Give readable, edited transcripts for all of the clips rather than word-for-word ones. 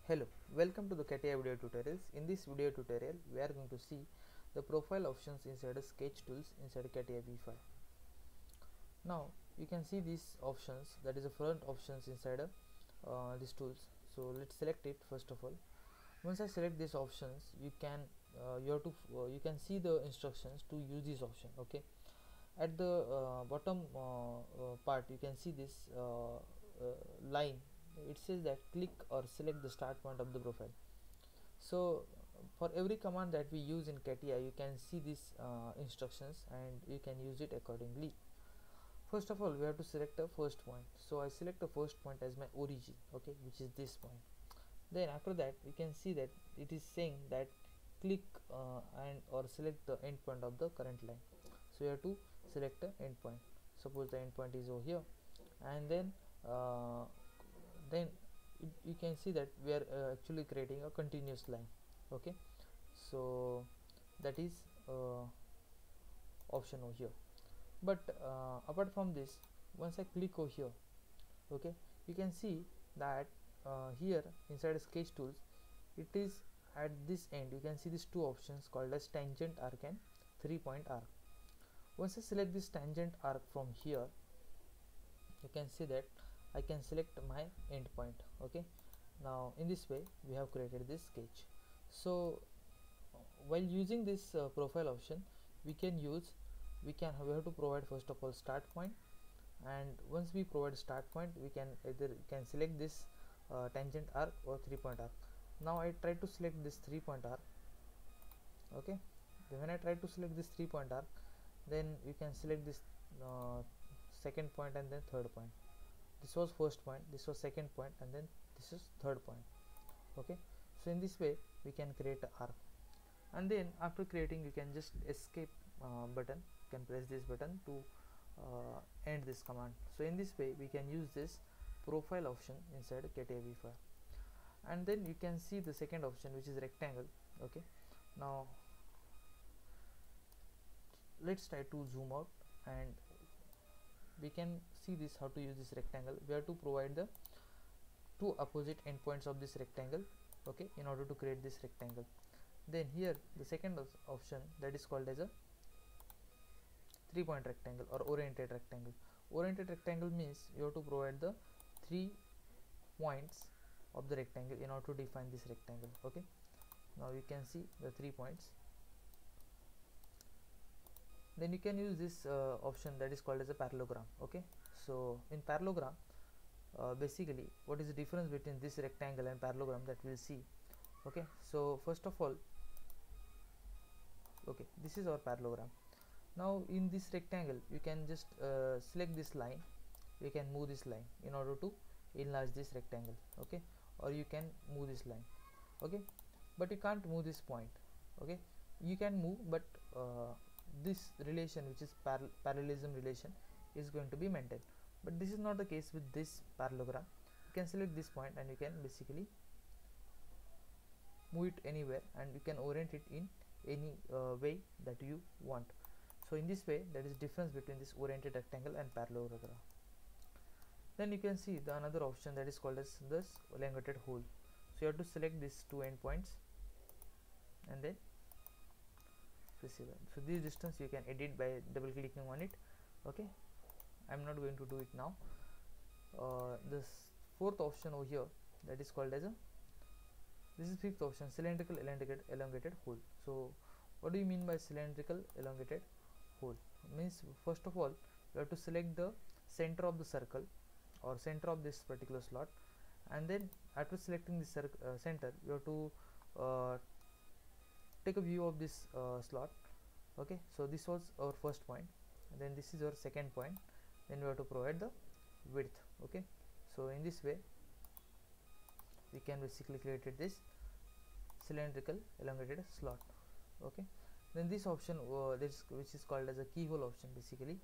Hello, welcome to the CATIA video tutorials. In this video tutorial, we are going to see the profile options inside a sketch tools inside CATIA V5. Now, you can see these options, that is the front options inside these tools. So let's select it first of all. Once I select these options, you can see the instructions to use this option. Okay, at the bottom part, you can see this line. It says that click or select the start point of the profile. So for every command that we use in CATIA, you can see these instructions and you can use it accordingly. First of all, we have to select a first point. So I select the first point as my origin, okay, which is this point. Then after that, you can see that it is saying that click and or select the endpoint of the current line. So you have to select the endpoint. Suppose the endpoint is over here, and then you can see that we are actually creating a continuous line. Okay, so that is option over here. But apart from this, once I click over here, okay, you can see that here inside sketch tools, it is at this end. You can see these two options called as tangent arc and 3-point arc. Once I select this tangent arc from here, you can see that I can select my endpoint. Okay, now in this way we have created this sketch. So while using this profile option, we have to provide first of all start point, and once we provide start point, we can select this tangent arc or 3-point arc. Now I try to select this 3-point arc. Okay, then when I try to select this 3-point arc, then you can select this second point and then third point. This was first point, this was second point, and then this is third point. Okay, so in this way we can create an arc, and then after creating, you can just escape button. You can press this button to end this command. So in this way we can use this profile option inside CATIA V5. And then you can see the second option, which is rectangle. Okay, now let's try to zoom out and we can see this how to use this rectangle. We have to provide the two opposite endpoints of this rectangle, okay, in order to create this rectangle. Then here the second option, that is called as a 3-point rectangle or oriented rectangle. Oriented rectangle means you have to provide the 3 points of the rectangle in order to define this rectangle. Okay, now you can see the 3 points. Then you can use this option that is called as a parallelogram. Okay, so in parallelogram, basically what is the difference between this rectangle and parallelogram, that we'll see. Okay, so first of all, okay, this is our parallelogram. Now in this rectangle, you can just select this line. You can move this line in order to enlarge this rectangle. Okay, or you can move this line. Okay, but you can't move this point. Okay, you can move, but this relation, which is parallelism relation, is going to be maintained. But this is not the case with this parallelogram. You can select this point and you can basically move it anywhere, and you can orient it in any way that you want. So in this way, that is difference between this oriented rectangle and parallelogram. Then you can see the another option, that is called as this elongated hole. So you have to select these two endpoints and then receive it. So this distance you can edit by double clicking on it. Okay, I'm not going to do it now. This fourth option over here, that is called as a, this is fifth option, cylindrical elongated hole. So what do you mean by cylindrical elongated hole? Means first of all, you have to select the center of the circle or center of this particular slot, and then after selecting the center, you have to take a view of this slot. Okay, so this was our first point, and then this is our second point. Then we have to provide the width. Okay, so in this way we can basically create this cylindrical elongated slot. Okay, then this option which is called as a keyhole option, basically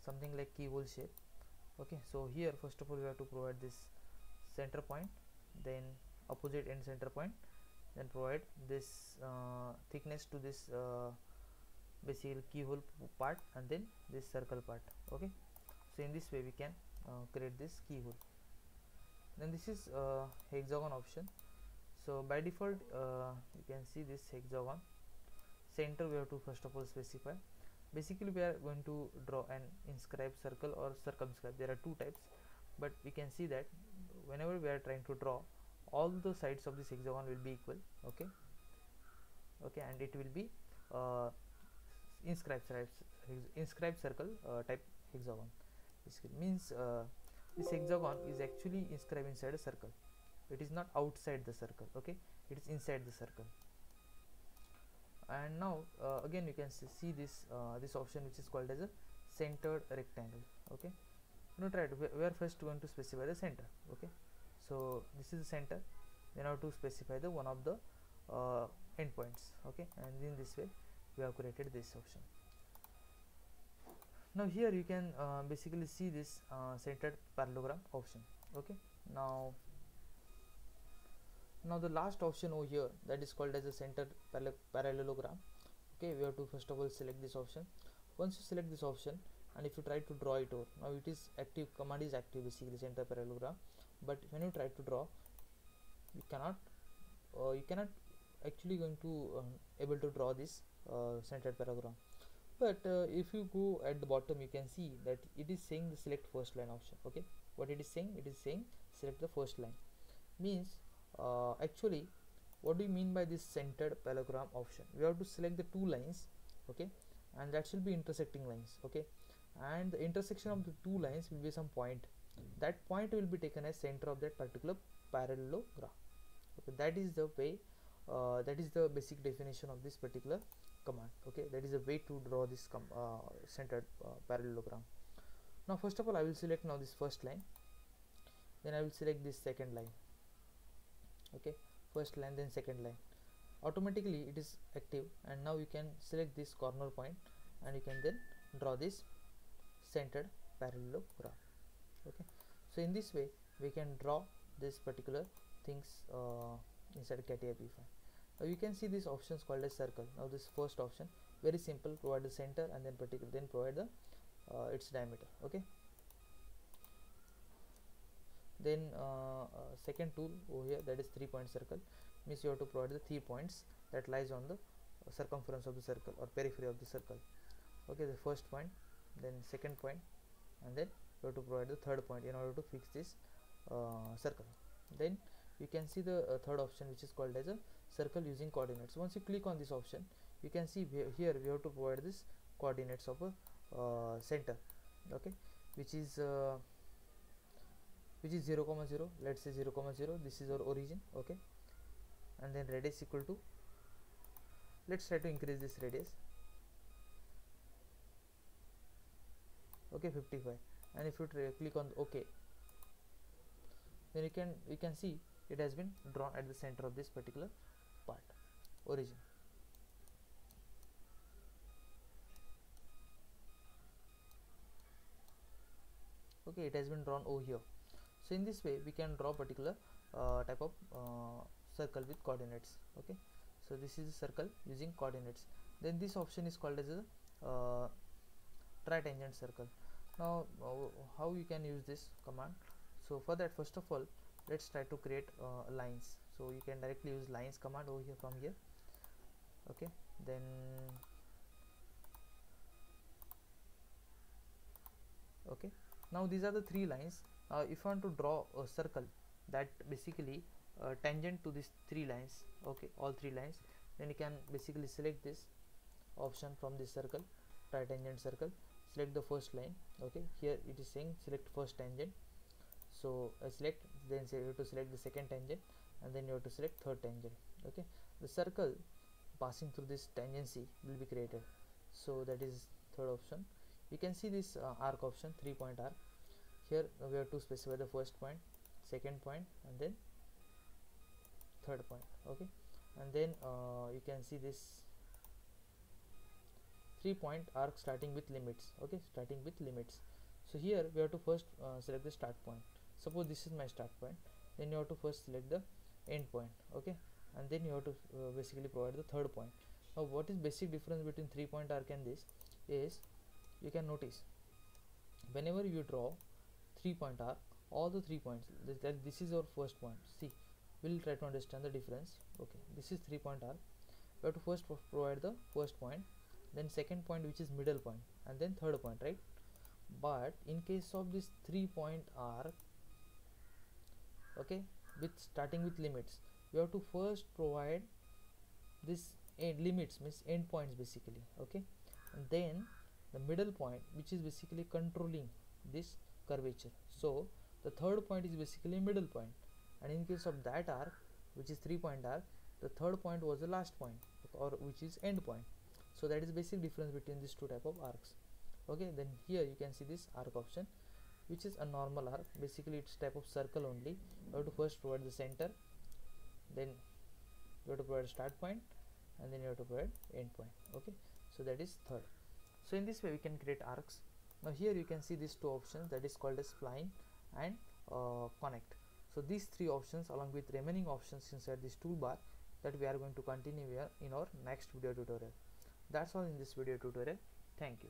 something like keyhole shape. Okay, so here first of all we have to provide this center point, then opposite end center point, then provide this thickness to this basically keyhole part, and then this circle part. Okay, so in this way we can create this keyhole. Then this is hexagon option. So by default you can see this hexagon. Center we have to first of all specify. Basically we are going to draw an inscribed circle or circumscribed. There are two types, but we can see that whenever we are trying to draw, all the sides of this hexagon will be equal. Okay, and it will be uh, inscribed circle type hexagon. This means this hexagon is actually inscribed inside a circle. It is not outside the circle. Okay, it is inside the circle. And now again you can see this this option which is called as a centered rectangle. Okay, not right. We are first going to specify the center. Okay, so this is the center. Then I have to specify the one of the endpoints. Okay, and in this way we have created this option. Now here you can basically see this centered parallelogram option. Okay, now the last option over here, that is called as a centered parallelogram. Okay, we have to first of all select this option. Once you select this option, and if you try to draw it over, now it is active, command is active, basically center parallelogram. But when you try to draw, you cannot actually going to able to draw this centered parallelogram. But if you go at the bottom, you can see that it is saying the select first line option. Okay, what it is saying? It is saying select the first line. Means actually what do you mean by this centered parallelogram option? We have to select the two lines. Okay, and that should be intersecting lines. Okay, and the intersection of the two lines will be some point. That point will be taken as center of that particular parallelogram. Okay, that is the way that is the basic definition of this particular command. Okay, that is a way to draw this centered parallelogram. Now first of all I will select now this first line, then I will select this second line. Okay, first line then second line, automatically it is active, and now you can select this corner point and you can then draw this centered parallelogram. Okay, so in this way we can draw this particular things inside CATIA P5. Now you can see these options called as circle. Now this first option, very simple, provide the center and then then provide the its diameter. Okay, then second tool over here, that is 3-point circle, means you have to provide the 3 points that lies on the circumference of the circle or periphery of the circle. Okay, the first point, then second point, and then you have to provide the third point in order to fix this circle. Then you can see the third option, which is called as a circle using coordinates. Once you click on this option, you can see here we have to provide this coordinates of a center. Okay, which is 0, 0, let's say 0, 0, this is our origin. Okay, and then radius equal to, let's try to increase this radius. Okay, 55, and if you click on OK, then you can see it has been drawn at the center of this particular part, origin. Okay, it has been drawn over here. So in this way we can draw particular type of circle with coordinates. Okay, so this is a circle using coordinates. Then this option is called as a tritangent circle. Now how you can use this command? So for that, first of all, let's try to create lines. So you can directly use lines command over here from here. Okay, then okay, now these are the 3 lines. If you want to draw a circle that basically tangent to these 3 lines, okay, all 3 lines, then you can basically select this option from this circle, tritangent circle, select the first line. Okay, here it is saying select first tangent, so select, then you have to select the second tangent, and then you have to select third tangent. Okay, the circle passing through this tangency will be created, so that is third option. You can see this arc option, 3-point arc. Here we have to specify the first point, second point, and then third point. Okay, and then you can see this 3-point arc starting with limits. Okay, starting with limits. So here we have to first select the start point. Suppose this is my start point, then you have to first select the end point. Okay, and then you have to basically provide the third point. Now what is basic difference between 3-point arc and this is, you can notice whenever you draw 3-point arc, all the 3 points, this is our first point. See, we'll try to understand the difference. Okay, this is 3-point arc. We have to first provide the first point, then second point which is middle point, and then third point, right? But in case of this 3-point arc, okay, with starting with limits, we have to first provide this limits, means end points basically, okay, and then the middle point which is basically controlling this curvature. So the third point is basically middle point, and in case of that arc which is 3-point arc, the third point was the last point, or which is end point. So that is basic difference between these two type of arcs. Okay, then here you can see this arc option, which is a normal arc. Basically it's type of circle only. You have to first provide the center, then you have to provide start point, and then you have to provide end point. Okay, so that is third. So in this way we can create arcs. Now here you can see these two options, that is called as spline and connect. So these three options along with remaining options inside this toolbar that we are going to continue here in our next video tutorial. That's all in this video tutorial. Thank you.